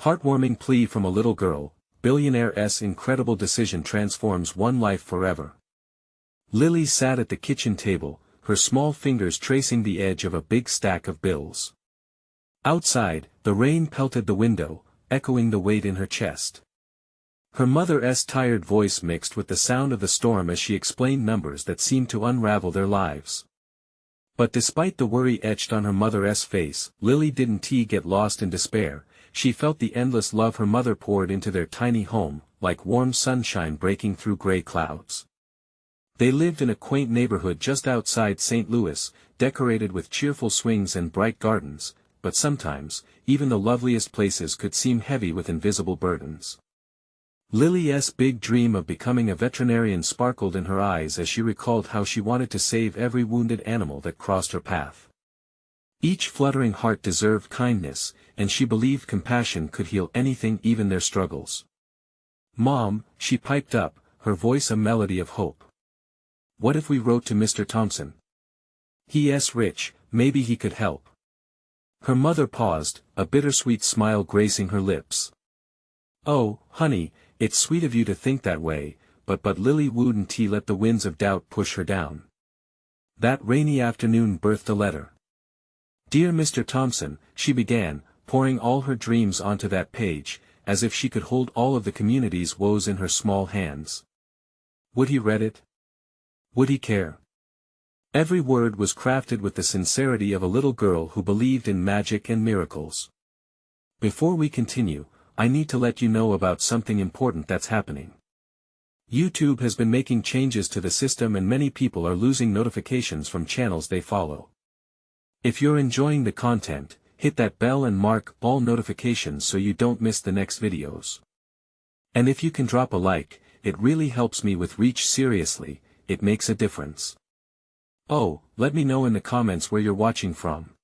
Heartwarming plea from a little girl, Billionaire's incredible decision transforms one life forever. Lily sat at the kitchen table, her small fingers tracing the edge of a big stack of bills. Outside, the rain pelted the window, echoing the weight in her chest. Her mother's tired voice mixed with the sound of the storm as she explained numbers that seemed to unravel their lives. But despite the worry etched on her mother's face, Lily didn't get lost in despair. She felt the endless love her mother poured into their tiny home, like warm sunshine breaking through gray clouds. They lived in a quaint neighborhood just outside St. Louis, decorated with cheerful swings and bright gardens, but sometimes, even the loveliest places could seem heavy with invisible burdens. Lily's big dream of becoming a veterinarian sparkled in her eyes as she recalled how she wanted to save every wounded animal that crossed her path. Each fluttering heart deserved kindness, and she believed compassion could heal anything, even their struggles. "Mom," she piped up, her voice a melody of hope. "What if we wrote to Mr. Thompson? He's rich, maybe he could help." Her mother paused, a bittersweet smile gracing her lips. "Oh, honey, it's sweet of you to think that way, but Lily wouldn't let the winds of doubt push her down. That rainy afternoon birthed a letter. "Dear Mr. Thompson," she began, pouring all her dreams onto that page, as if she could hold all of the community's woes in her small hands. Would he read it? Would he care? Every word was crafted with the sincerity of a little girl who believed in magic and miracles. "Before we continue, I need to let you know about something important that's happening. YouTube has been making changes to the system and many people are losing notifications from channels they follow. If you're enjoying the content, hit that bell and mark all notifications so you don't miss the next videos. And if you can drop a like, it really helps me with reach. Seriously, it makes a difference. Oh, let me know in the comments where you're watching from.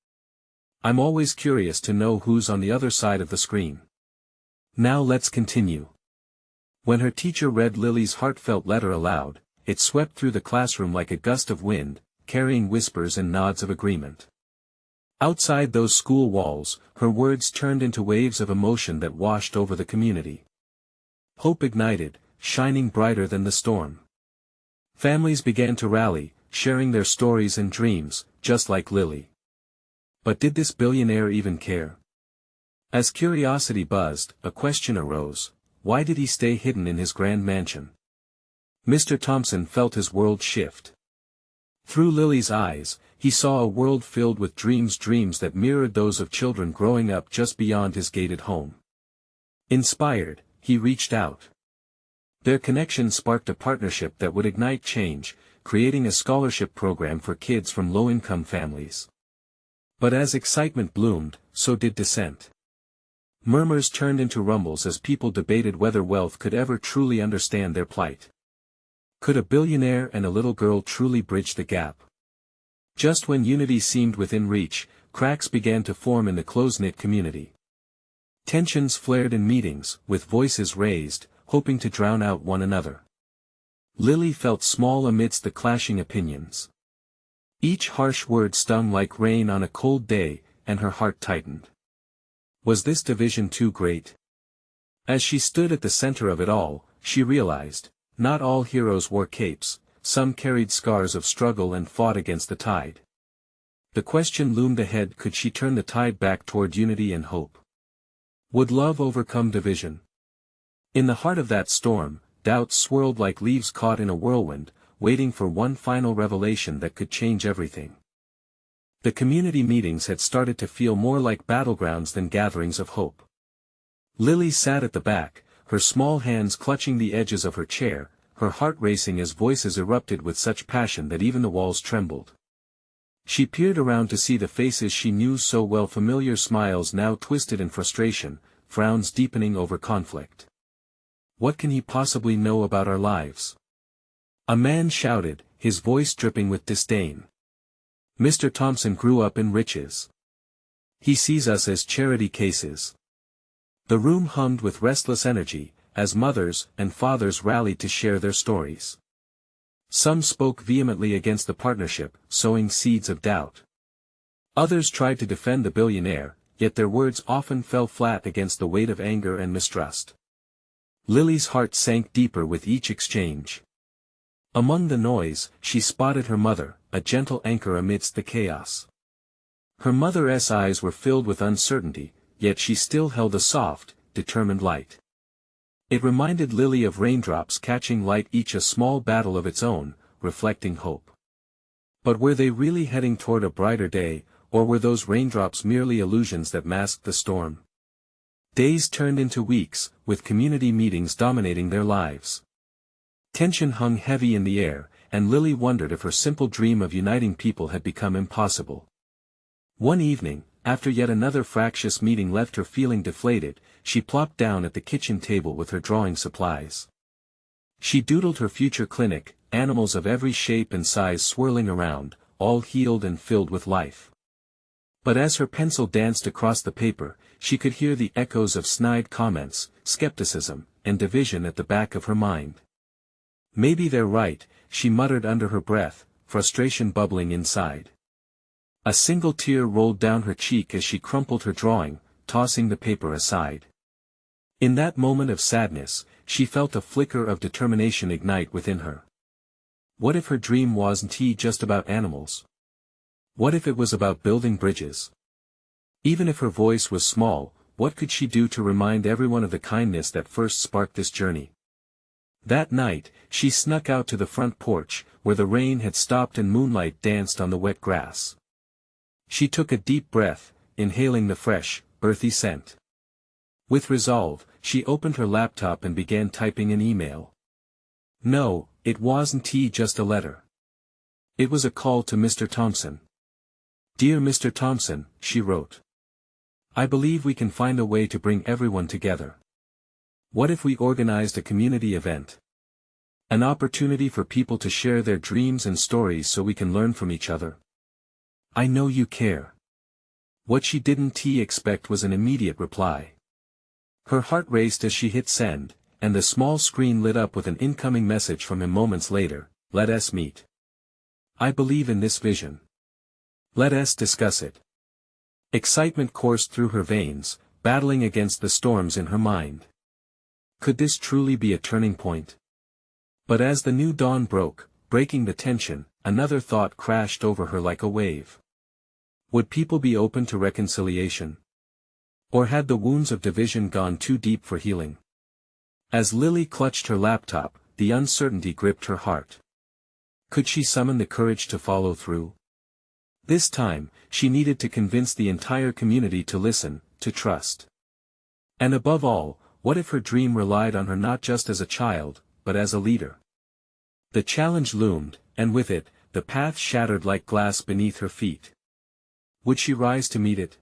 I'm always curious to know who's on the other side of the screen. Now let's continue." When her teacher read Lily's heartfelt letter aloud, it swept through the classroom like a gust of wind, carrying whispers and nods of agreement. Outside those school walls, her words turned into waves of emotion that washed over the community. Hope ignited, shining brighter than the storm. Families began to rally, sharing their stories and dreams, just like Lily. But did this billionaire even care? As curiosity buzzed, a question arose: why did he stay hidden in his grand mansion? Mr. Thompson felt his world shift. Through Lily's eyes, he saw a world filled with dreams that mirrored those of children growing up just beyond his gated home. Inspired, he reached out. Their connection sparked a partnership that would ignite change, creating a scholarship program for kids from low-income families. But as excitement bloomed, so did dissent. Murmurs turned into rumbles as people debated whether wealth could ever truly understand their plight. Could a billionaire and a little girl truly bridge the gap? Just when unity seemed within reach, cracks began to form in the close-knit community. Tensions flared in meetings, with voices raised, hoping to drown out one another. Lily felt small amidst the clashing opinions. Each harsh word stung like rain on a cold day, and her heart tightened. Was this division too great? As she stood at the center of it all, she realized, not all heroes wore capes, some carried scars of struggle and fought against the tide. The question loomed ahead: could she turn the tide back toward unity and hope? Would love overcome division? In the heart of that storm, doubts swirled like leaves caught in a whirlwind, waiting for one final revelation that could change everything. The community meetings had started to feel more like battlegrounds than gatherings of hope. Lily sat at the back, her small hands clutching the edges of her chair, her heart racing as voices erupted with such passion that even the walls trembled. She peered around to see the faces she knew so well, familiar smiles now twisted in frustration, frowns deepening over conflict. What can he possibly know about our lives? A man shouted, his voice dripping with disdain. Mr. Thompson grew up in riches. He sees us as charity cases. The room hummed with restless energy, as mothers and fathers rallied to share their stories. Some spoke vehemently against the partnership, sowing seeds of doubt. Others tried to defend the billionaire, yet their words often fell flat against the weight of anger and mistrust. Lily's heart sank deeper with each exchange. Among the noise, she spotted her mother, a gentle anchor amidst the chaos. Her mother's eyes were filled with uncertainty, yet she still held a soft, determined light. It reminded Lily of raindrops catching light, each a small battle of its own, reflecting hope. But were they really heading toward a brighter day, or were those raindrops merely illusions that masked the storm? Days turned into weeks, with community meetings dominating their lives. Tension hung heavy in the air, and Lily wondered if her simple dream of uniting people had become impossible. One evening, after yet another fractious meeting left her feeling deflated, she plopped down at the kitchen table with her drawing supplies. She doodled her future clinic, animals of every shape and size swirling around, all healed and filled with life. But as her pencil danced across the paper, she could hear the echoes of snide comments, skepticism, and division at the back of her mind. "Maybe they're right," she muttered under her breath, frustration bubbling inside. A single tear rolled down her cheek as she crumpled her drawing, tossing the paper aside. In that moment of sadness, she felt a flicker of determination ignite within her. What if her dream wasn't just about animals? What if it was about building bridges? Even if her voice was small, what could she do to remind everyone of the kindness that first sparked this journey? That night, she snuck out to the front porch, where the rain had stopped and moonlight danced on the wet grass. She took a deep breath, inhaling the fresh, earthy scent. With resolve, she opened her laptop and began typing an email. No, it wasn't just a letter. It was a call to Mr. Thompson. "Dear Mr. Thompson," she wrote. "I believe we can find a way to bring everyone together. What if we organized a community event? An opportunity for people to share their dreams and stories so we can learn from each other. I know you care." What she didn't expect was an immediate reply. Her heart raced as she hit send, and the small screen lit up with an incoming message from him moments later: "Let us meet. I believe in this vision. Let us discuss it." Excitement coursed through her veins, battling against the storms in her mind. Could this truly be a turning point? But as the new dawn broke, breaking the tension, another thought crashed over her like a wave. Would people be open to reconciliation? Or had the wounds of division gone too deep for healing? As Lily clutched her laptop, the uncertainty gripped her heart. Could she summon the courage to follow through? This time, she needed to convince the entire community to listen, to trust. And above all, what if her dream relied on her not just as a child, but as a leader? The challenge loomed, and with it, the path shattered like glass beneath her feet. Would she rise to meet it?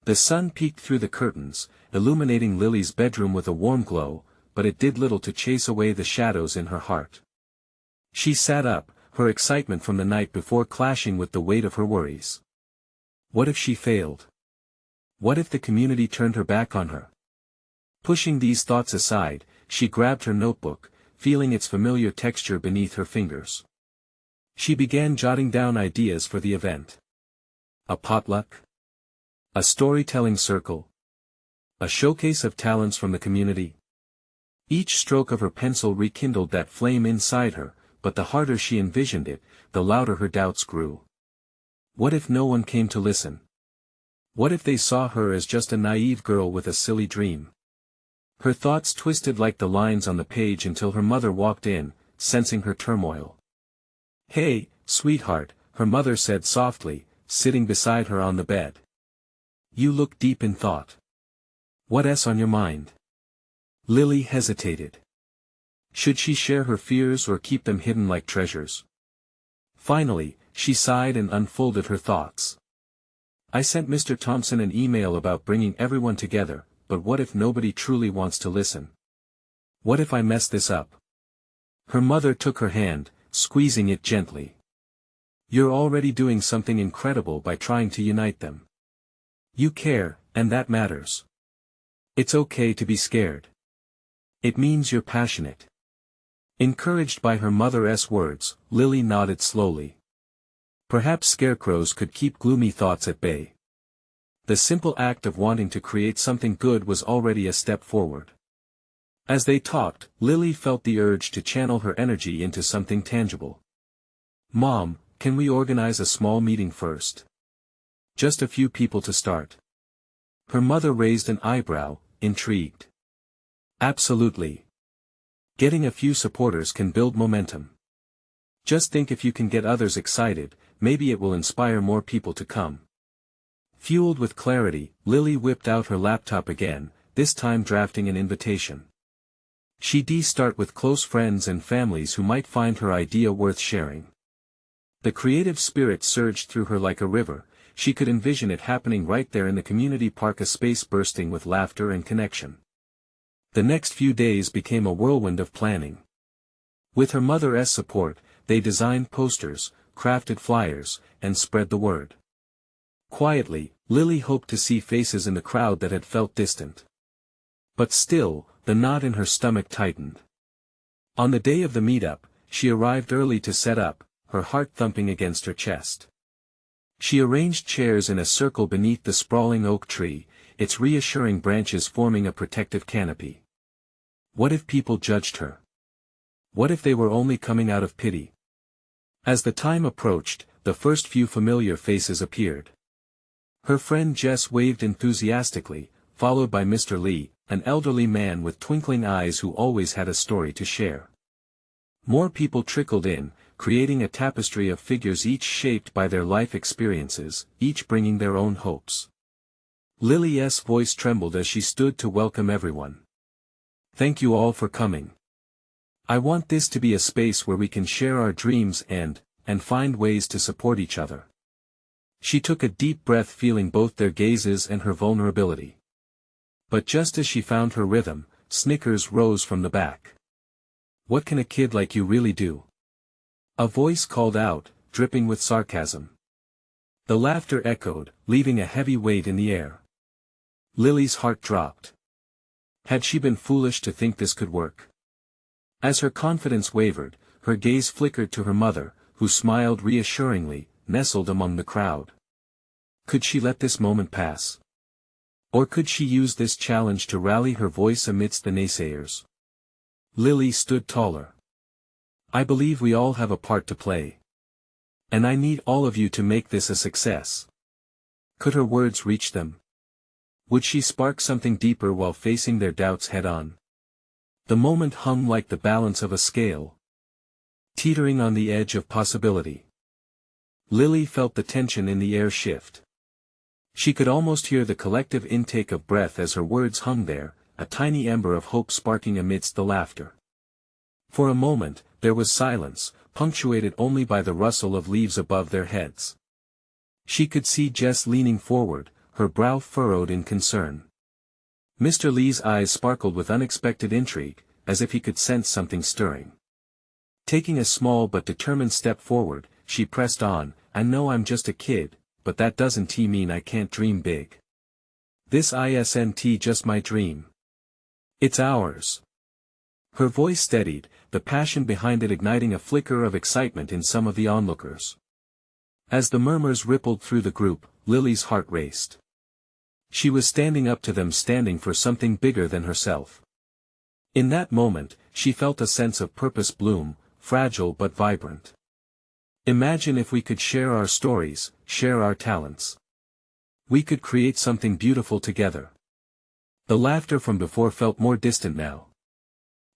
The sun peeked through the curtains, illuminating Lily's bedroom with a warm glow, but it did little to chase away the shadows in her heart. She sat up, her excitement from the night before clashing with the weight of her worries. What if she failed? What if the community turned her back on her? Pushing these thoughts aside, she grabbed her notebook, feeling its familiar texture beneath her fingers. She began jotting down ideas for the event. A potluck? A storytelling circle? A showcase of talents from the community? Each stroke of her pencil rekindled that flame inside her, but the harder she envisioned it, the louder her doubts grew. What if no one came to listen? What if they saw her as just a naive girl with a silly dream? Her thoughts twisted like the lines on the page until her mother walked in, sensing her turmoil. "Hey, sweetheart," her mother said softly, sitting beside her on the bed. "You look deep in thought. What's on your mind?" Lily hesitated. Should she share her fears or keep them hidden like treasures? Finally, she sighed and unfolded her thoughts. "I sent Mr. Thompson an email about bringing everyone together, but what if nobody truly wants to listen? What if I mess this up?" Her mother took her hand, squeezing it gently. "You're already doing something incredible by trying to unite them. You care, and that matters. It's okay to be scared. It means you're passionate." Encouraged by her mother's words, Lily nodded slowly. Perhaps scarecrows could keep gloomy thoughts at bay. The simple act of wanting to create something good was already a step forward. As they talked, Lily felt the urge to channel her energy into something tangible. "Mom, can we organize a small meeting first? Just a few people to start." Her mother raised an eyebrow, intrigued. "Absolutely. Getting a few supporters can build momentum. Just think, if you can get others excited, maybe it will inspire more people to come." Fueled with clarity, Lily whipped out her laptop again, this time drafting an invitation. She'd start with close friends and families who might find her idea worth sharing. The creative spirit surged through her like a river. She could envision it happening right there in the community park, a space bursting with laughter and connection. The next few days became a whirlwind of planning. With her mother's support, they designed posters, crafted flyers, and spread the word. Quietly, Lily hoped to see faces in the crowd that had felt distant. But still, the knot in her stomach tightened. On the day of the meetup, she arrived early to set up, her heart thumping against her chest. She arranged chairs in a circle beneath the sprawling oak tree, its reassuring branches forming a protective canopy. What if people judged her? What if they were only coming out of pity? As the time approached, the first few familiar faces appeared. Her friend Jess waved enthusiastically, followed by Mr. Lee, an elderly man with twinkling eyes who always had a story to share. More people trickled in, creating a tapestry of figures each shaped by their life experiences, each bringing their own hopes. Lily's voice trembled as she stood to welcome everyone. "Thank you all for coming. I want this to be a space where we can share our dreams and find ways to support each other." She took a deep breath, feeling both their gazes and her vulnerability. But just as she found her rhythm, snickers rose from the back. "What can a kid like you really do?" a voice called out, dripping with sarcasm. The laughter echoed, leaving a heavy weight in the air. Lily's heart dropped. Had she been foolish to think this could work? As her confidence wavered, her gaze flickered to her mother, who smiled reassuringly, nestled among the crowd. Could she let this moment pass? Or could she use this challenge to rally her voice amidst the naysayers? Lily stood taller. "I believe we all have a part to play. And I need all of you to make this a success." Could her words reach them? Would she spark something deeper while facing their doubts head-on? The moment hung like the balance of a scale, teetering on the edge of possibility. Lily felt the tension in the air shift. She could almost hear the collective intake of breath as her words hung there, a tiny ember of hope sparking amidst the laughter. For a moment, there was silence, punctuated only by the rustle of leaves above their heads. She could see Jess leaning forward, her brow furrowed in concern. Mr. Lee's eyes sparkled with unexpected intrigue, as if he could sense something stirring. Taking a small but determined step forward, she pressed on, "I know I'm just a kid, but that doesn't mean I can't dream big. This isn't just my dream. It's ours." Her voice steadied, the passion behind it igniting a flicker of excitement in some of the onlookers. As the murmurs rippled through the group, Lily's heart raced. She was standing up to them, standing for something bigger than herself. In that moment, she felt a sense of purpose bloom, fragile but vibrant. Imagine if we could share our stories, share our talents. We could create something beautiful together. The laughter from before felt more distant now.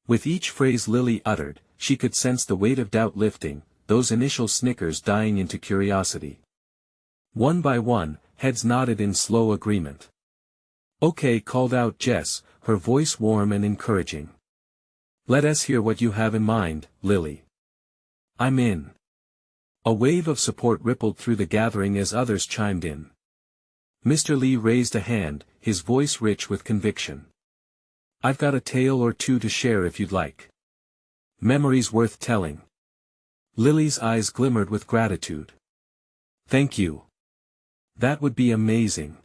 With each phrase Lily uttered, she could sense the weight of doubt lifting, those initial snickers dying into curiosity. One by one, heads nodded in slow agreement. "Okay," called out Jess, her voice warm and encouraging. "Let us hear what you have in mind, Lily." "I'm in." A wave of support rippled through the gathering as others chimed in. Mr. Lee raised a hand, his voice rich with conviction. "I've got a tale or two to share if you'd like. Memories worth telling." Lily's eyes glimmered with gratitude. "Thank you. That would be amazing.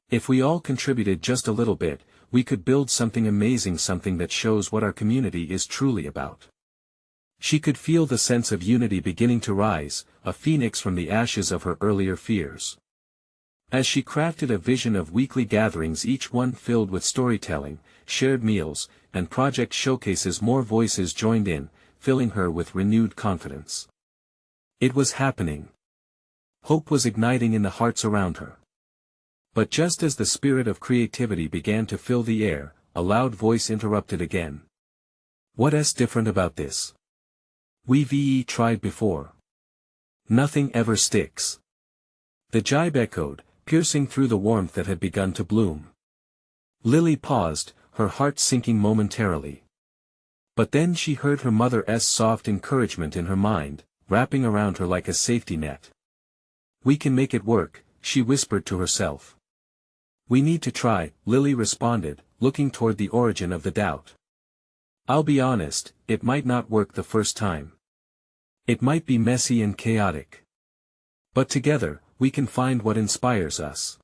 If we all contributed just a little bit, we could build something amazing, something that shows what our community is truly about." She could feel the sense of unity beginning to rise, a phoenix from the ashes of her earlier fears. As she crafted a vision of weekly gatherings, each one filled with storytelling, shared meals, and project showcases, more voices joined in, filling her with renewed confidence. It was happening. Hope was igniting in the hearts around her. But just as the spirit of creativity began to fill the air, a loud voice interrupted again. "What's different about this? We've tried before. Nothing ever sticks." The jibe echoed, piercing through the warmth that had begun to bloom. Lily paused, her heart sinking momentarily. But then she heard her mother's soft encouragement in her mind, wrapping around her like a safety net. "We can make it work," she whispered to herself. "We need to try," Lily responded, looking toward the origin of the doubt. "I'll be honest, it might not work the first time. It might be messy and chaotic. But together, we can find what inspires us."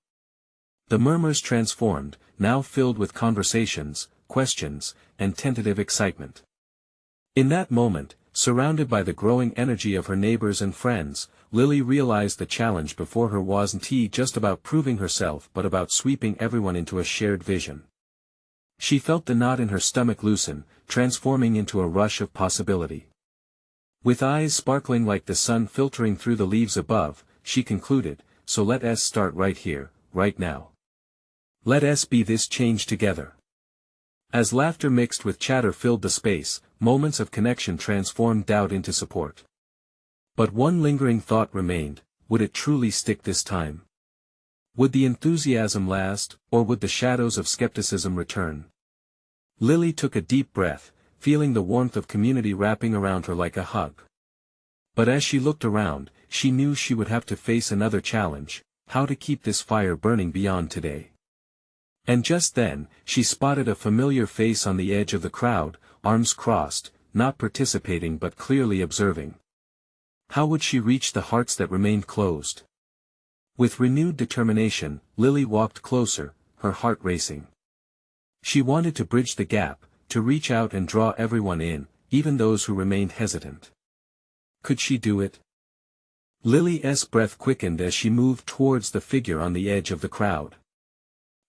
The murmurs transformed, now filled with conversations, questions, and tentative excitement. In that moment, surrounded by the growing energy of her neighbors and friends, Lily realized the challenge before her wasn't just about proving herself but about sweeping everyone into a shared vision. She felt the knot in her stomach loosen, transforming into a rush of possibility. With eyes sparkling like the sun filtering through the leaves above, she concluded, "So let's start right here, right now. Let's be this change together." As laughter mixed with chatter filled the space, moments of connection transformed doubt into support. But one lingering thought remained: would it truly stick this time? Would the enthusiasm last, or would the shadows of skepticism return? Lily took a deep breath, feeling the warmth of community wrapping around her like a hug. But as she looked around, she knew she would have to face another challenge: how to keep this fire burning beyond today. And just then, she spotted a familiar face on the edge of the crowd, arms crossed, not participating but clearly observing. How would she reach the hearts that remained closed? With renewed determination, Lily walked closer, her heart racing. She wanted to bridge the gap, to reach out and draw everyone in, even those who remained hesitant. Could she do it? Lily's breath quickened as she moved towards the figure on the edge of the crowd.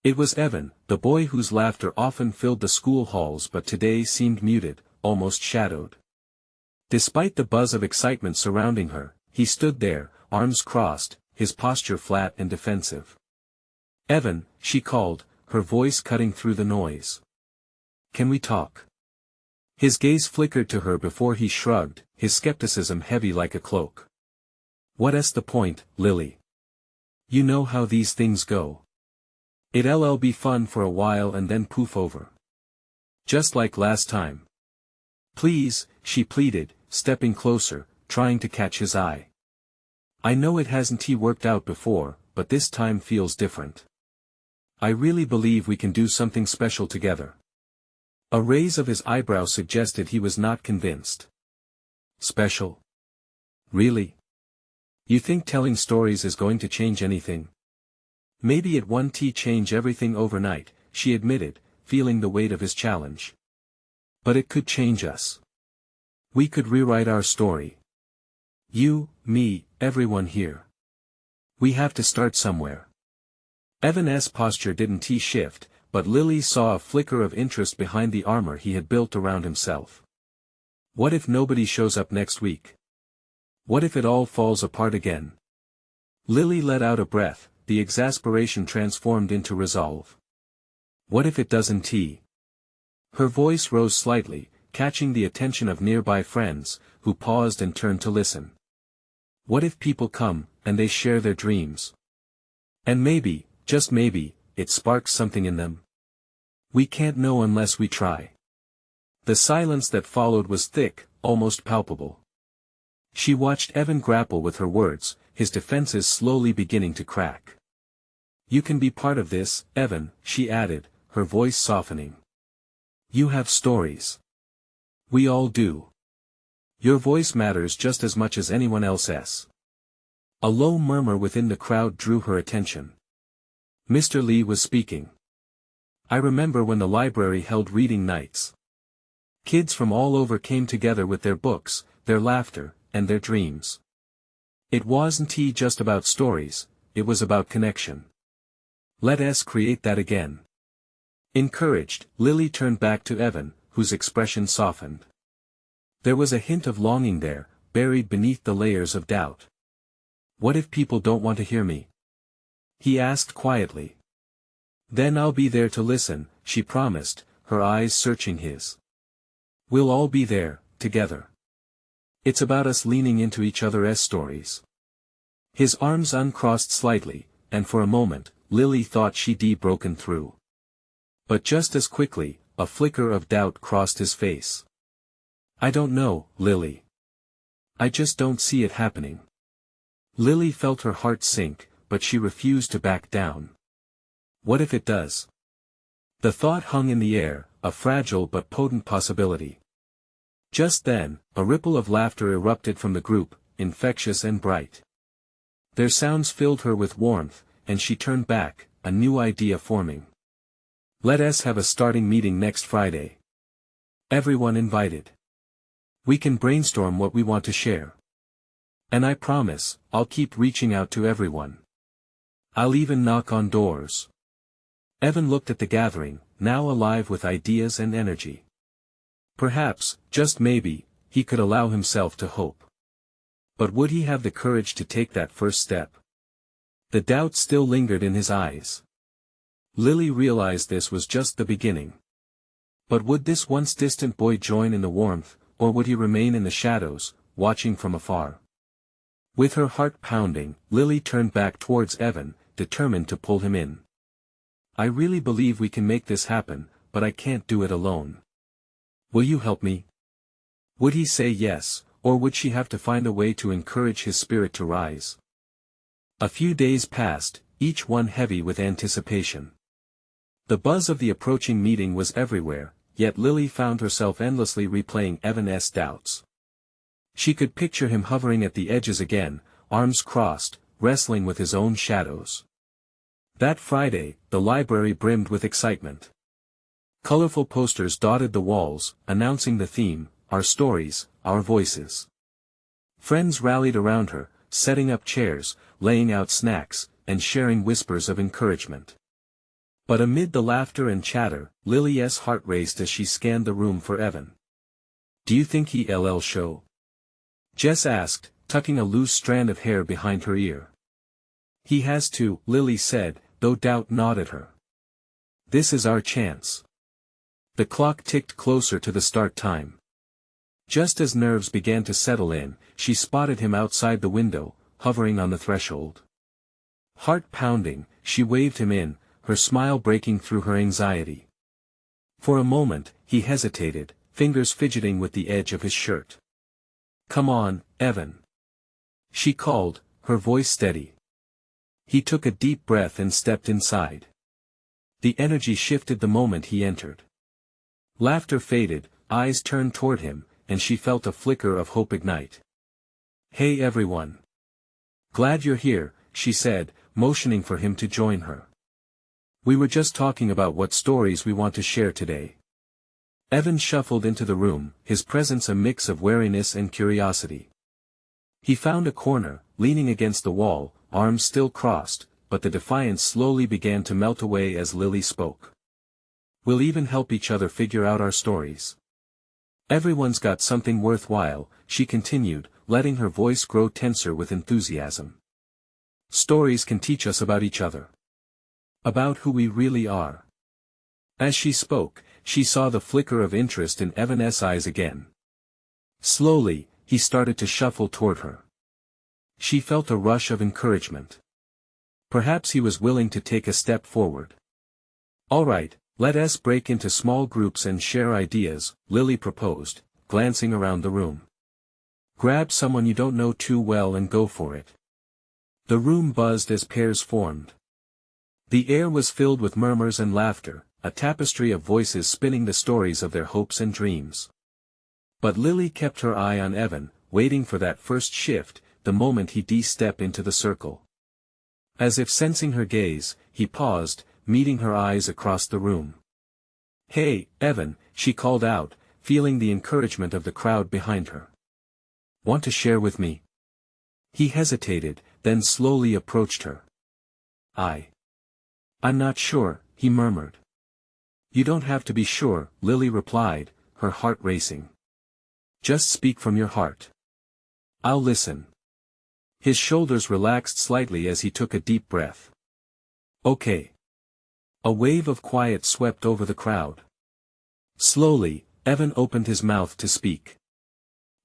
It was Evan, the boy whose laughter often filled the school halls but today seemed muted, almost shadowed. Despite the buzz of excitement surrounding her, he stood there, arms crossed, his posture flat and defensive. "Evan," she called, her voice cutting through the noise. "Can we talk?" His gaze flickered to her before he shrugged, his skepticism heavy like a cloak. "What's the point, Lily? You know how these things go. It'll be fun for a while and then poof over. Just like last time." "Please," she pleaded, stepping closer, trying to catch his eye. "I know it hasn't worked out before, but this time feels different. I really believe we can do something special together." A raise of his eyebrows suggested he was not convinced. "Special? Really? You think telling stories is going to change anything?" "Maybe it won't change everything overnight," she admitted, feeling the weight of his challenge. "But it could change us. We could rewrite our story. You, me, everyone here. We have to start somewhere." Evan's posture didn't shift, but Lily saw a flicker of interest behind the armor he had built around himself. What if nobody shows up next week? What if it all falls apart again? Lily let out a breath, the exasperation transformed into resolve. What if it doesn't? Her voice rose slightly, catching the attention of nearby friends, who paused and turned to listen. What if people come, and they share their dreams? And maybe, just maybe, it sparks something in them. We can't know unless we try. The silence that followed was thick, almost palpable. She watched Evan grapple with her words, his defenses slowly beginning to crack. "You can be part of this, Evan," she added, her voice softening. "You have stories. We all do. Your voice matters just as much as anyone else's." A low murmur within the crowd drew her attention. Mr. Lee was speaking. "I remember when the library held reading nights. Kids from all over came together with their books, their laughter, and their dreams. It wasn't just about stories, it was about connection. Let us create that again. Encouraged, Lily turned back to Evan, whose expression softened. There was a hint of longing there, buried beneath the layers of doubt. What if people don't want to hear me? He asked quietly. Then I'll be there to listen, she promised, her eyes searching his. We'll all be there, together. It's about us leaning into each other's stories. His arms uncrossed slightly, and for a moment, Lily thought she'd broken through. But just as quickly, a flicker of doubt crossed his face. I don't know, Lily. I just don't see it happening. Lily felt her heart sink, but she refused to back down. What if it does? The thought hung in the air, a fragile but potent possibility. Just then, a ripple of laughter erupted from the group, infectious and bright. Their sounds filled her with warmth, and she turned back, a new idea forming. Let us have a starting meeting next Friday. Everyone invited. We can brainstorm what we want to share. And I promise, I'll keep reaching out to everyone. I'll even knock on doors. Evan looked at the gathering, now alive with ideas and energy. Perhaps, just maybe, he could allow himself to hope. But would he have the courage to take that first step? The doubt still lingered in his eyes. Lily realized this was just the beginning. But would this once distant boy join in the warmth, or would he remain in the shadows, watching from afar? With her heart pounding, Lily turned back towards Evan, determined to pull him in. I really believe we can make this happen, but I can't do it alone. Will you help me? Would he say yes, or would she have to find a way to encourage his spirit to rise? A few days passed, each one heavy with anticipation. The buzz of the approaching meeting was everywhere, yet Lily found herself endlessly replaying Evan's doubts. She could picture him hovering at the edges again, arms crossed, wrestling with his own shadows. That Friday, the library brimmed with excitement. Colorful posters dotted the walls, announcing the theme, Our Stories, Our Voices. Friends rallied around her, setting up chairs, laying out snacks, and sharing whispers of encouragement. But amid the laughter and chatter, Lily's heart raced as she scanned the room for Evan. Do you think he'll show? Jess asked, tucking a loose strand of hair behind her ear. He has to, Lily said, though doubt gnawed at her. This is our chance. The clock ticked closer to the start time. Just as nerves began to settle in, she spotted him outside the window, hovering on the threshold. Heart pounding, she waved him in, her smile breaking through her anxiety. For a moment, he hesitated, fingers fidgeting with the edge of his shirt. Come on, Evan. She called, her voice steady. He took a deep breath and stepped inside. The energy shifted the moment he entered. Laughter faded, eyes turned toward him, and she felt a flicker of hope ignite. Hey everyone. Glad you're here, she said, motioning for him to join her. We were just talking about what stories we want to share today. Evan shuffled into the room, his presence a mix of wariness and curiosity. He found a corner, leaning against the wall, arms still crossed, but the defiance slowly began to melt away as Lily spoke. We'll even help each other figure out our stories. Everyone's got something worthwhile, she continued, letting her voice grow tenser with enthusiasm. Stories can teach us about each other. About who we really are. As she spoke, she saw the flicker of interest in Evan's eyes again. Slowly, he started to shuffle toward her. She felt a rush of encouragement. Perhaps he was willing to take a step forward. All right, let us break into small groups and share ideas, Lily proposed, glancing around the room. Grab someone you don't know too well and go for it. The room buzzed as pairs formed. The air was filled with murmurs and laughter, a tapestry of voices spinning the stories of their hopes and dreams. But Lily kept her eye on Evan, waiting for that first shift, the moment he'd step into the circle. As if sensing her gaze, he paused, meeting her eyes across the room. Hey, Evan, she called out, feeling the encouragement of the crowd behind her. Want to share with me? He hesitated, then slowly approached her. I'm not sure, he murmured. You don't have to be sure, Lily replied, her heart racing. Just speak from your heart. I'll listen. His shoulders relaxed slightly as he took a deep breath. Okay. A wave of quiet swept over the crowd. Slowly, Evan opened his mouth to speak.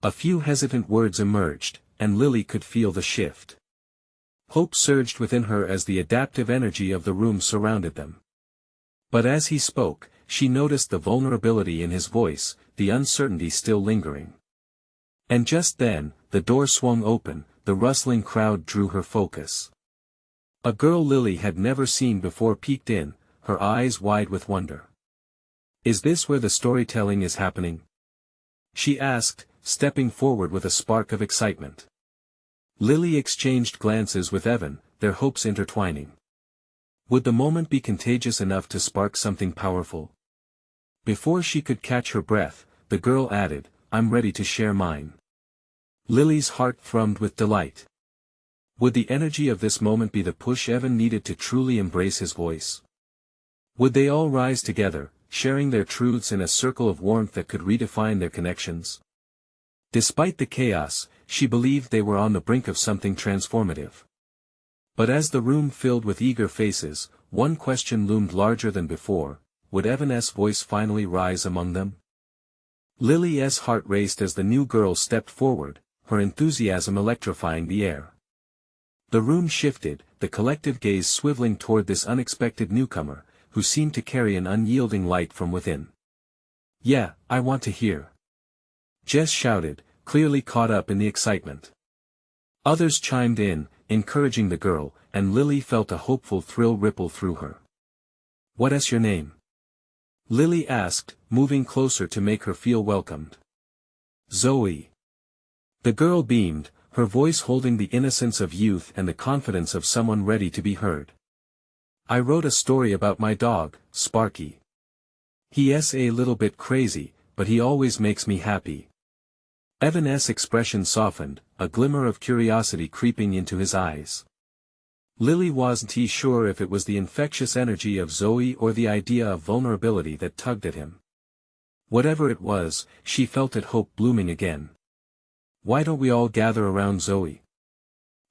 A few hesitant words emerged, and Lily could feel the shift. Hope surged within her as the adaptive energy of the room surrounded them. But as he spoke, she noticed the vulnerability in his voice, the uncertainty still lingering. And just then, the door swung open, the rustling crowd drew her focus. A girl Lily had never seen before peeked in, her eyes wide with wonder. Is this where the storytelling is happening? She asked, stepping forward with a spark of excitement. Lily exchanged glances with Evan, their hopes intertwining. Would the moment be contagious enough to spark something powerful? Before she could catch her breath, the girl added, I'm ready to share mine. Lily's heart thrummed with delight. Would the energy of this moment be the push Evan needed to truly embrace his voice? Would they all rise together, sharing their truths in a circle of warmth that could redefine their connections? Despite the chaos, she believed they were on the brink of something transformative. But as the room filled with eager faces, one question loomed larger than before: would Evan's voice finally rise among them? Lily's heart raced as the new girl stepped forward, her enthusiasm electrifying the air. The room shifted, the collective gaze swiveling toward this unexpected newcomer, who seemed to carry an unyielding light from within. Yeah, I want to hear. Jess shouted, clearly caught up in the excitement. Others chimed in, encouraging the girl, and Lily felt a hopeful thrill ripple through her. What's your name? Lily asked, moving closer to make her feel welcomed. Zoe. The girl beamed, her voice holding the innocence of youth and the confidence of someone ready to be heard. I wrote a story about my dog, Sparky. He's a little bit crazy, but he always makes me happy. Evan's expression softened, a glimmer of curiosity creeping into his eyes. Lily wasn't sure if it was the infectious energy of Zoe or the idea of vulnerability that tugged at him. Whatever it was, she felt hope blooming again. Why don't we all gather around Zoe?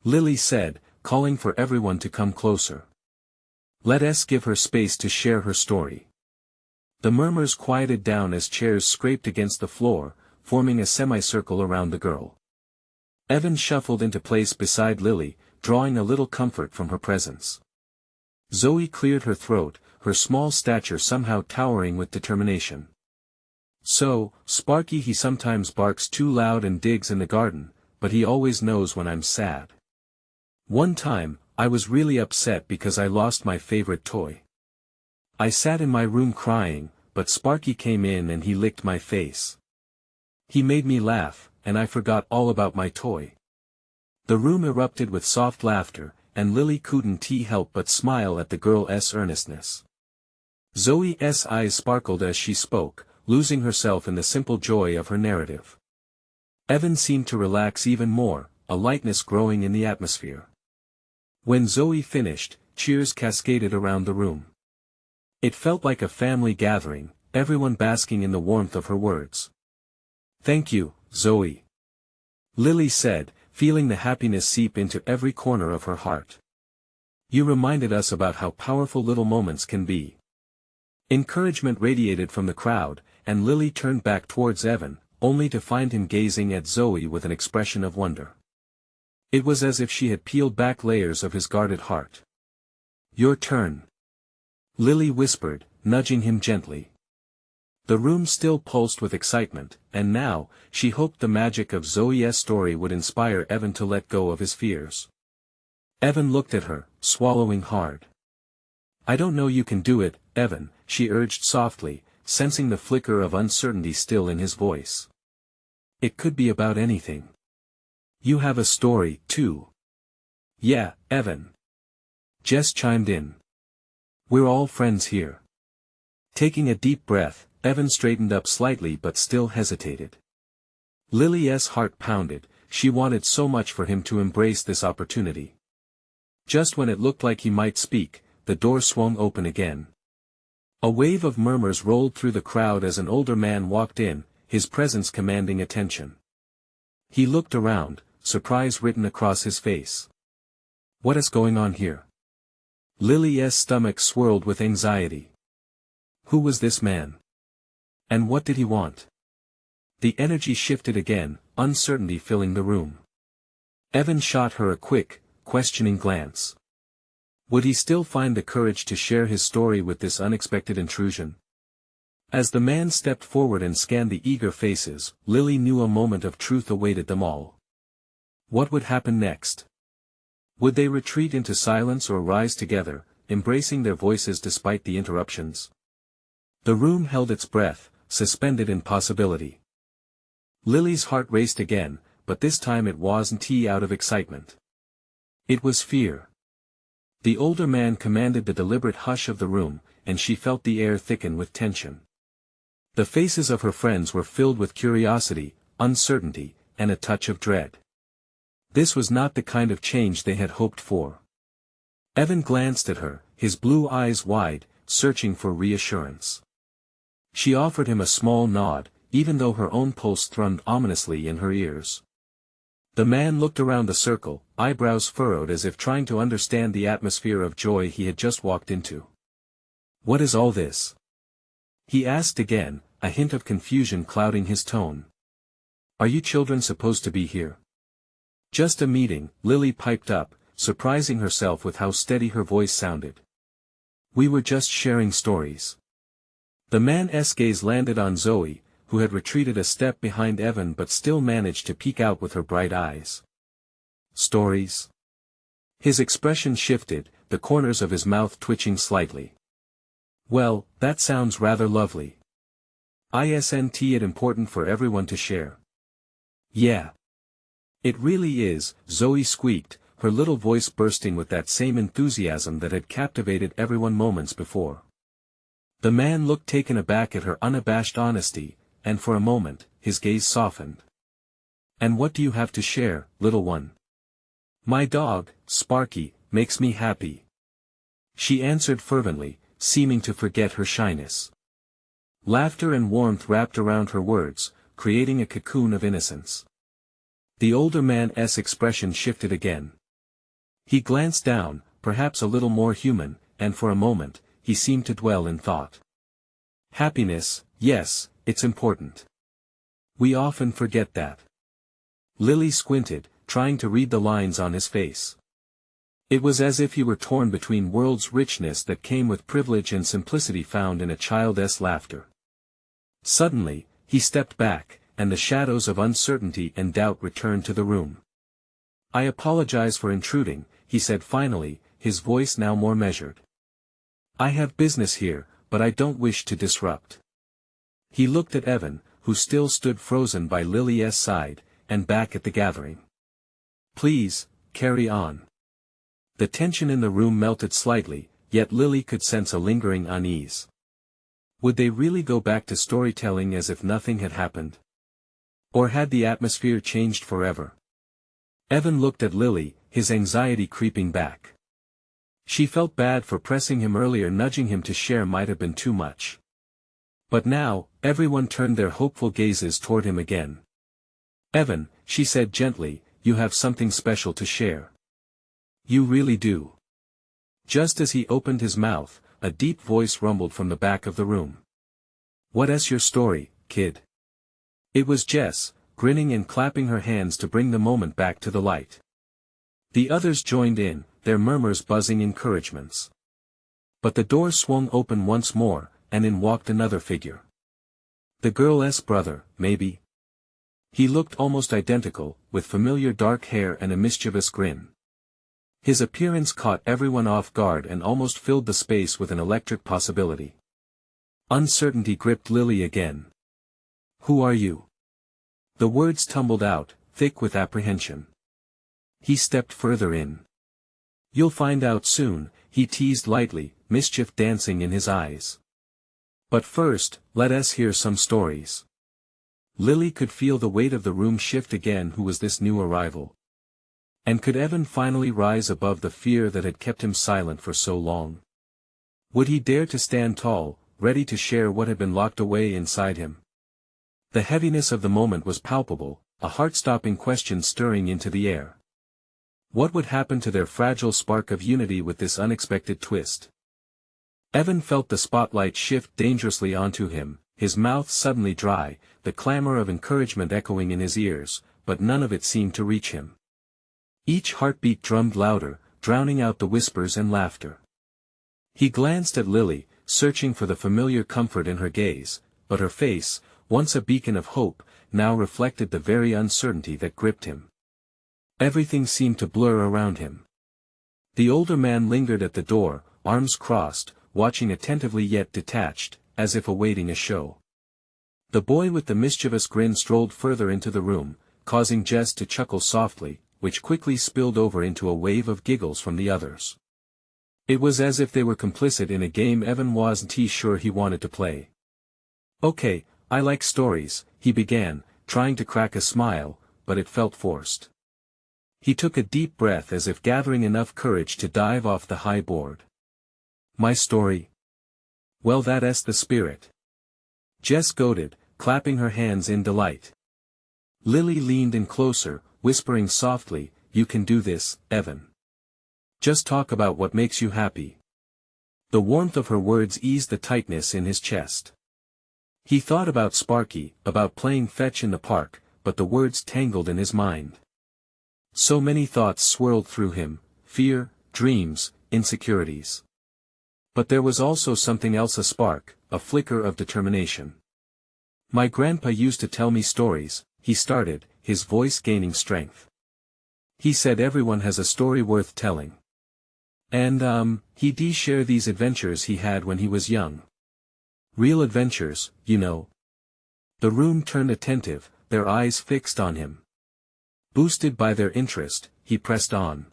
Lily said, calling for everyone to come closer. Let's give her space to share her story. The murmurs quieted down as chairs scraped against the floor, forming a semicircle around the girl. Evan shuffled into place beside Lily, drawing a little comfort from her presence. Zoe cleared her throat, her small stature somehow towering with determination. So, Sparky, he sometimes barks too loud and digs in the garden, but he always knows when I'm sad. One time, I was really upset because I lost my favorite toy. I sat in my room crying, but Sparky came in and he licked my face. He made me laugh, and I forgot all about my toy. The room erupted with soft laughter, and Lily couldn't help but smile at the girl's earnestness. Zoe's eyes sparkled as she spoke, losing herself in the simple joy of her narrative. Evan seemed to relax even more, a lightness growing in the atmosphere. When Zoe finished, cheers cascaded around the room. It felt like a family gathering, everyone basking in the warmth of her words. Thank you, Zoe. Lily said, feeling the happiness seep into every corner of her heart. You reminded us about how powerful little moments can be. Encouragement radiated from the crowd, and Lily turned back towards Evan, only to find him gazing at Zoe with an expression of wonder. It was as if she had peeled back layers of his guarded heart. Your turn. Lily whispered, nudging him gently. The room still pulsed with excitement, and now, she hoped the magic of Zoe's story would inspire Evan to let go of his fears. Evan looked at her, swallowing hard. I don't know, you can do it, Evan, she urged softly, sensing the flicker of uncertainty still in his voice. It could be about anything. You have a story, too. Yeah, Evan. Jess chimed in. We're all friends here. Taking a deep breath, Evan straightened up slightly but still hesitated. Lily's heart pounded, she wanted so much for him to embrace this opportunity. Just when it looked like he might speak, the door swung open again. A wave of murmurs rolled through the crowd as an older man walked in, his presence commanding attention. He looked around, surprise written across his face. What is going on here? Lily's stomach swirled with anxiety. Who was this man? And what did he want? The energy shifted again, uncertainty filling the room. Evan shot her a quick, questioning glance. Would he still find the courage to share his story with this unexpected intrusion? As the man stepped forward and scanned the eager faces, Lily knew a moment of truth awaited them all. What would happen next? Would they retreat into silence or rise together, embracing their voices despite the interruptions? The room held its breath, suspended in possibility. Lily's heart raced again, but this time it wasn't out of excitement. It was fear. The older man commanded the deliberate hush of the room, and she felt the air thicken with tension. The faces of her friends were filled with curiosity, uncertainty, and a touch of dread. This was not the kind of change they had hoped for. Evan glanced at her, his blue eyes wide, searching for reassurance. She offered him a small nod, even though her own pulse thrummed ominously in her ears. The man looked around the circle, eyebrows furrowed as if trying to understand the atmosphere of joy he had just walked into. What is all this? He asked again, a hint of confusion clouding his tone. Are you children supposed to be here? Just a meeting, Lily piped up, surprising herself with how steady her voice sounded. We were just sharing stories. The man's gaze landed on Zoe, who had retreated a step behind Evan but still managed to peek out with her bright eyes. Stories? His expression shifted, the corners of his mouth twitching slightly. Well, that sounds rather lovely. Isn't it important for everyone to share? Yeah. It really is, Zoe squeaked, her little voice bursting with that same enthusiasm that had captivated everyone moments before. The man looked taken aback at her unabashed honesty, and for a moment, his gaze softened. And what do you have to share, little one? My dog, Sparky, makes me happy. She answered fervently, seeming to forget her shyness. Laughter and warmth wrapped around her words, creating a cocoon of innocence. The older man's expression shifted again. He glanced down, perhaps a little more human, and for a moment, he seemed to dwell in thought. Happiness, yes, it's important. We often forget that. Lily squinted, trying to read the lines on his face. It was as if he were torn between worlds' richness that came with privilege and simplicity found in a child's laughter. Suddenly, he stepped back, and the shadows of uncertainty and doubt returned to the room. I apologize for intruding, he said finally, his voice now more measured. I have business here, but I don't wish to disrupt. He looked at Evan, who still stood frozen by Lily's side, and back at the gathering. Please, carry on. The tension in the room melted slightly, yet Lily could sense a lingering unease. Would they really go back to storytelling as if nothing had happened? Or had the atmosphere changed forever? Evan looked at Lily, his anxiety creeping back. She felt bad for pressing him earlier, nudging him to share might have been too much. But now, everyone turned their hopeful gazes toward him again. Evan, she said gently, you have something special to share. You really do. Just as he opened his mouth, a deep voice rumbled from the back of the room. What's your story, kid? It was Jess, grinning and clapping her hands to bring the moment back to the light. The others joined in, their murmurs buzzing encouragements. But the door swung open once more, and in walked another figure. The girl's brother, maybe? He looked almost identical, with familiar dark hair and a mischievous grin. His appearance caught everyone off guard and almost filled the space with an electric possibility. Uncertainty gripped Lily again. Who are you? The words tumbled out, thick with apprehension. He stepped further in. You'll find out soon, he teased lightly, mischief dancing in his eyes. But first, let us hear some stories. Lily could feel the weight of the room shift again. Who was this new arrival? And could Evan finally rise above the fear that had kept him silent for so long? Would he dare to stand tall, ready to share what had been locked away inside him? The heaviness of the moment was palpable, a heart-stopping question stirring into the air. What would happen to their fragile spark of unity with this unexpected twist? Evan felt the spotlight shift dangerously onto him, his mouth suddenly dry, the clamor of encouragement echoing in his ears, but none of it seemed to reach him. Each heartbeat drummed louder, drowning out the whispers and laughter. He glanced at Lily, searching for the familiar comfort in her gaze, but her face, once a beacon of hope, now reflected the very uncertainty that gripped him. Everything seemed to blur around him. The older man lingered at the door, arms crossed, watching attentively yet detached, as if awaiting a show. The boy with the mischievous grin strolled further into the room, causing Jess to chuckle softly, which quickly spilled over into a wave of giggles from the others. It was as if they were complicit in a game Evan wasn't sure he wanted to play. "Okay, I like stories," he began, trying to crack a smile, but it felt forced. He took a deep breath as if gathering enough courage to dive off the high board. "My story? Well, that's the spirit," Jess goaded, clapping her hands in delight. Lily leaned in closer, whispering softly, "You can do this, Evan. Just talk about what makes you happy." The warmth of her words eased the tightness in his chest. He thought about Sparky, about playing fetch in the park, but the words tangled in his mind. So many thoughts swirled through him, fear, dreams, insecurities. But there was also something else, a spark, a flicker of determination. "My grandpa used to tell me stories," he started, his voice gaining strength. "He said everyone has a story worth telling. And he'd share these adventures he had when he was young. Real adventures, you know." The room turned attentive, their eyes fixed on him. Boosted by their interest, he pressed on.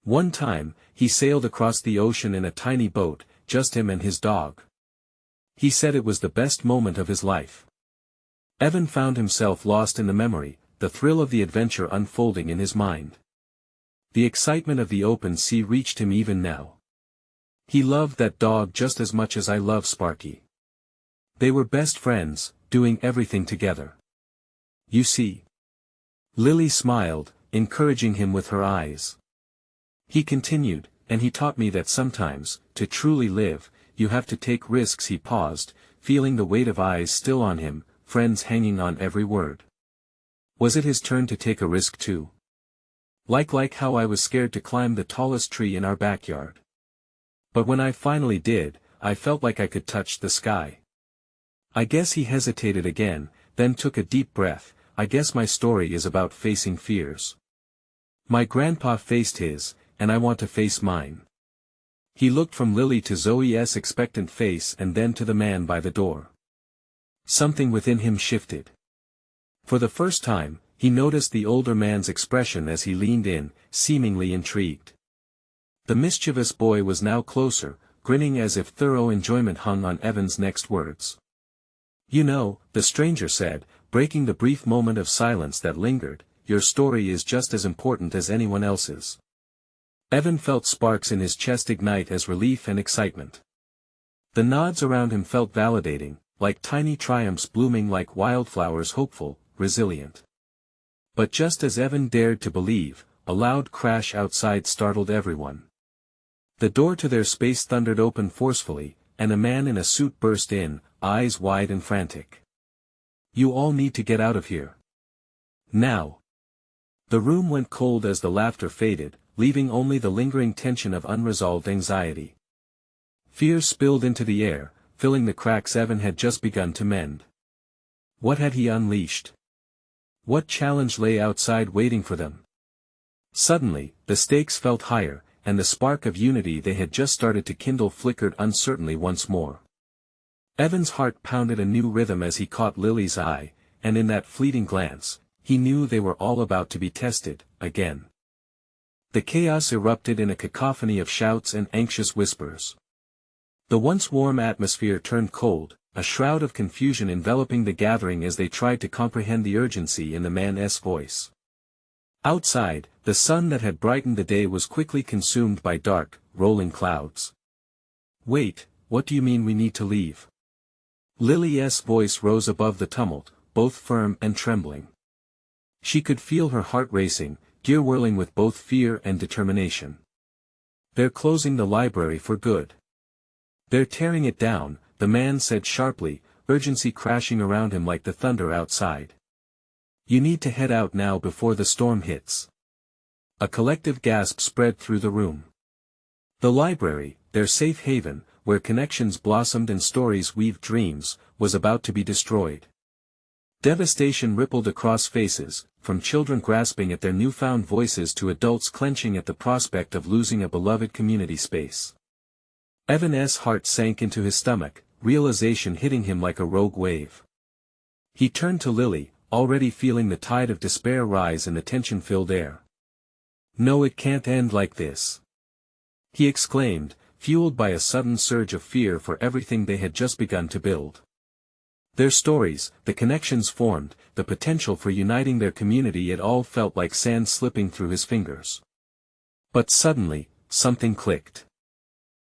"One time, he sailed across the ocean in a tiny boat, just him and his dog. He said it was the best moment of his life." Evan found himself lost in the memory, the thrill of the adventure unfolding in his mind. The excitement of the open sea reached him even now. He loved that dog just as much as I love Sparky. They were best friends, doing everything together. "You see." Lily smiled, encouraging him with her eyes. He continued, "And he taught me that sometimes, to truly live, you have to take risks." He paused, feeling the weight of eyes still on him, friends hanging on every word. Was it his turn to take a risk too? Like how I was scared to climb the tallest tree in our backyard. But when I finally did, I felt like I could touch the sky. I guess he hesitated again, then took a deep breath. "I guess my story is about facing fears. My grandpa faced his, and I want to face mine." He looked from Lily to Zoe's expectant face and then to the man by the door. Something within him shifted. For the first time, he noticed the older man's expression as he leaned in, seemingly intrigued. The mischievous boy was now closer, grinning as if thorough enjoyment hung on Evan's next words. "You know," the stranger said, breaking the brief moment of silence that lingered, "your story is just as important as anyone else's." Evan felt sparks in his chest ignite as relief and excitement. The nods around him felt validating, like tiny triumphs blooming like wildflowers, hopeful, resilient. But just as Evan dared to believe, a loud crash outside startled everyone. The door to their space thundered open forcefully, and a man in a suit burst in, eyes wide and frantic. "You all need to get out of here. Now." The room went cold as the laughter faded, leaving only the lingering tension of unresolved anxiety. Fear spilled into the air, filling the cracks Evan had just begun to mend. What had he unleashed? What challenge lay outside waiting for them? Suddenly, the stakes felt higher, and the spark of unity they had just started to kindle flickered uncertainly once more. Evan's heart pounded a new rhythm as he caught Lily's eye, and in that fleeting glance, he knew they were all about to be tested, again. The chaos erupted in a cacophony of shouts and anxious whispers. The once warm atmosphere turned cold, a shroud of confusion enveloping the gathering as they tried to comprehend the urgency in the man's voice. Outside, the sun that had brightened the day was quickly consumed by dark, rolling clouds. Wait, what do you mean we need to leave? Lily's voice rose above the tumult, both firm and trembling. She could feel her heart racing, gear whirling with both fear and determination. They're closing the library for good. They're tearing it down, the man said sharply, urgency crashing around him like the thunder outside. You need to head out now before the storm hits. A collective gasp spread through the room. The library, their safe haven, where connections blossomed and stories weaved dreams, was about to be destroyed. Devastation rippled across faces, from children grasping at their newfound voices to adults clenching at the prospect of losing a beloved community space. Evan's heart sank into his stomach, realization hitting him like a rogue wave. He turned to Lily, already feeling the tide of despair rise in the tension-filled air. No, it can't end like this, he exclaimed, fueled by a sudden surge of fear for everything they had just begun to build. Their stories, the connections formed, the potential for uniting their community, it all felt like sand slipping through his fingers. But suddenly, something clicked.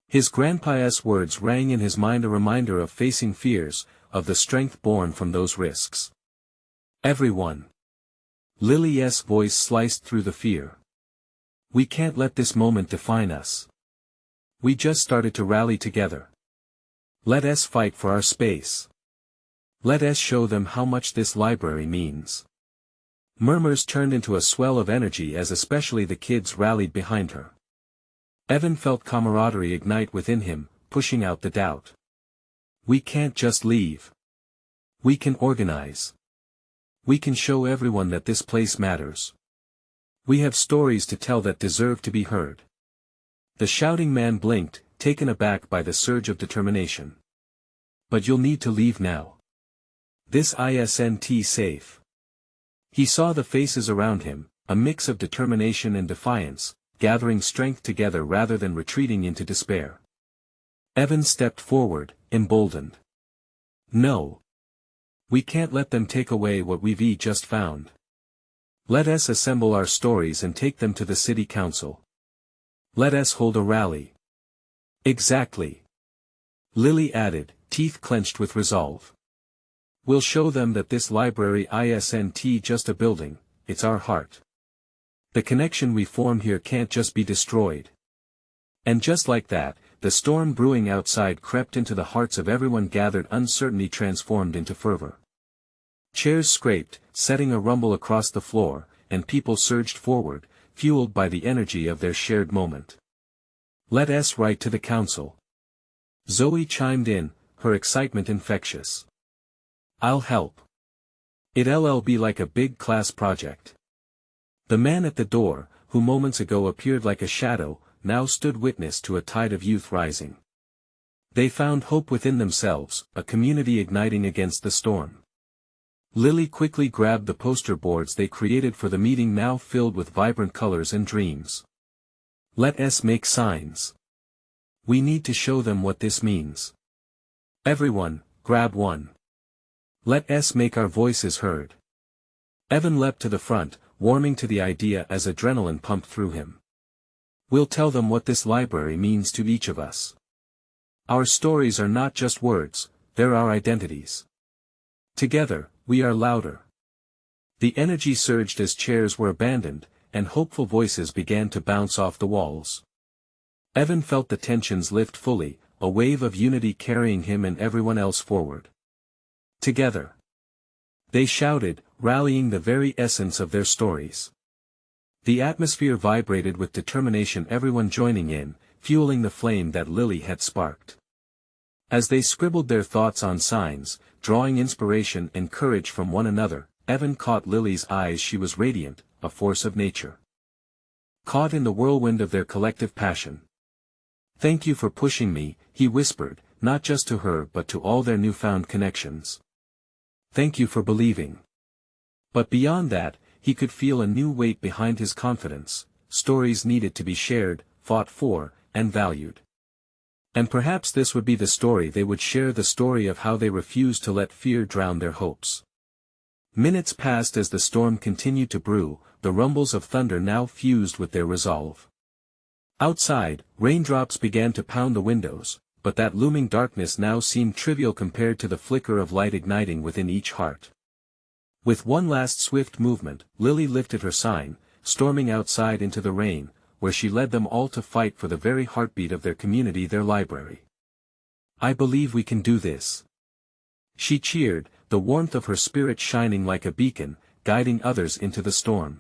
His grandpa's words rang in his mind, a reminder of facing fears, of the strength born from those risks. Everyone. Lily's voice sliced through the fear. We can't let this moment define us. We just started to rally together. Let us fight for our space. Let us show them how much this library means. Murmurs turned into a swell of energy as especially the kids rallied behind her. Evan felt camaraderie ignite within him, pushing out the doubt. We can't just leave. We can organize. We can show everyone that this place matters. We have stories to tell that deserve to be heard. The shouting man blinked, taken aback by the surge of determination. But you'll need to leave now. This isn't safe. He saw the faces around him, a mix of determination and defiance, gathering strength together rather than retreating into despair. Evan stepped forward, emboldened. No. We can't let them take away what we've just found. Let us assemble our stories and take them to the city council. Let us hold a rally. Exactly. Lily added, teeth clenched with resolve. We'll show them that this library isn't just a building, it's our heart. The connection we form here can't just be destroyed. And just like that, the storm brewing outside crept into the hearts of everyone gathered, uncertainty transformed into fervor. Chairs scraped, setting a rumble across the floor, and people surged forward, fueled by the energy of their shared moment. Let us write to the council. Zoe chimed in, her excitement infectious. I'll help. It'll be like a big class project. The man at the door, who moments ago appeared like a shadow, now stood witness to a tide of youth rising. They found hope within themselves, a community igniting against the storm. Lily quickly grabbed the poster boards they created for the meeting, now filled with vibrant colors and dreams. Let us make signs. We need to show them what this means. Everyone, grab one. Let us make our voices heard. Evan leapt to the front, warming to the idea as adrenaline pumped through him. We'll tell them what this library means to each of us. Our stories are not just words, they're our identities. Together, we are louder. The energy surged as chairs were abandoned, and hopeful voices began to bounce off the walls. Evan felt the tensions lift fully, a wave of unity carrying him and everyone else forward. Together. They shouted, rallying the very essence of their stories. The atmosphere vibrated with determination, everyone joining in, fueling the flame that Lily had sparked. As they scribbled their thoughts on signs, drawing inspiration and courage from one another, Evan caught Lily's eyes. She was radiant, a force of nature. Caught in the whirlwind of their collective passion. Thank you for pushing me, he whispered, not just to her but to all their newfound connections. Thank you for believing. But beyond that, he could feel a new weight behind his confidence. Stories needed to be shared, fought for, and valued. And perhaps this would be the story they would share, the story of how they refused to let fear drown their hopes. Minutes passed as the storm continued to brew, the rumbles of thunder now fused with their resolve. Outside, raindrops began to pound the windows, but that looming darkness now seemed trivial compared to the flicker of light igniting within each heart. With one last swift movement, Lily lifted her sign, storming outside into the rain, where she led them all to fight for the very heartbeat of their community, their library. "I believe we can do this," she cheered, the warmth of her spirit shining like a beacon, guiding others into the storm.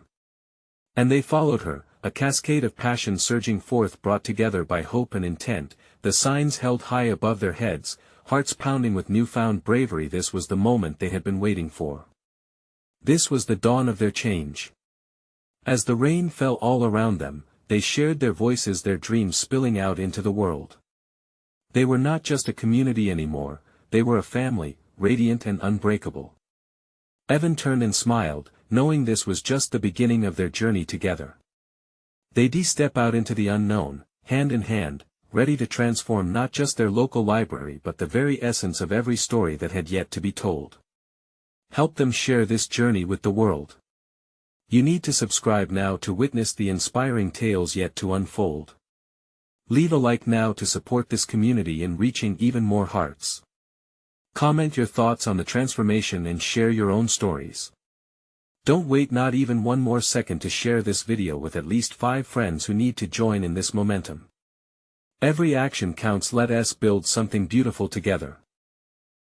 And they followed her, a cascade of passion surging forth, brought together by hope and intent, the signs held high above their heads, hearts pounding with newfound bravery. This was the moment they had been waiting for. This was the dawn of their change. As the rain fell all around them, they shared their voices, their dreams spilling out into the world. They were not just a community anymore, they were a family, radiant and unbreakable. Evan turned and smiled, knowing this was just the beginning of their journey together. They'd step out into the unknown, hand in hand, ready to transform not just their local library but the very essence of every story that had yet to be told. Help them share this journey with the world. You need to subscribe now to witness the inspiring tales yet to unfold. Leave a like now to support this community in reaching even more hearts. Comment your thoughts on the transformation and share your own stories. Don't wait not even one more second to share this video with at least 5 friends who need to join in this momentum. Every action counts. Let us build something beautiful together.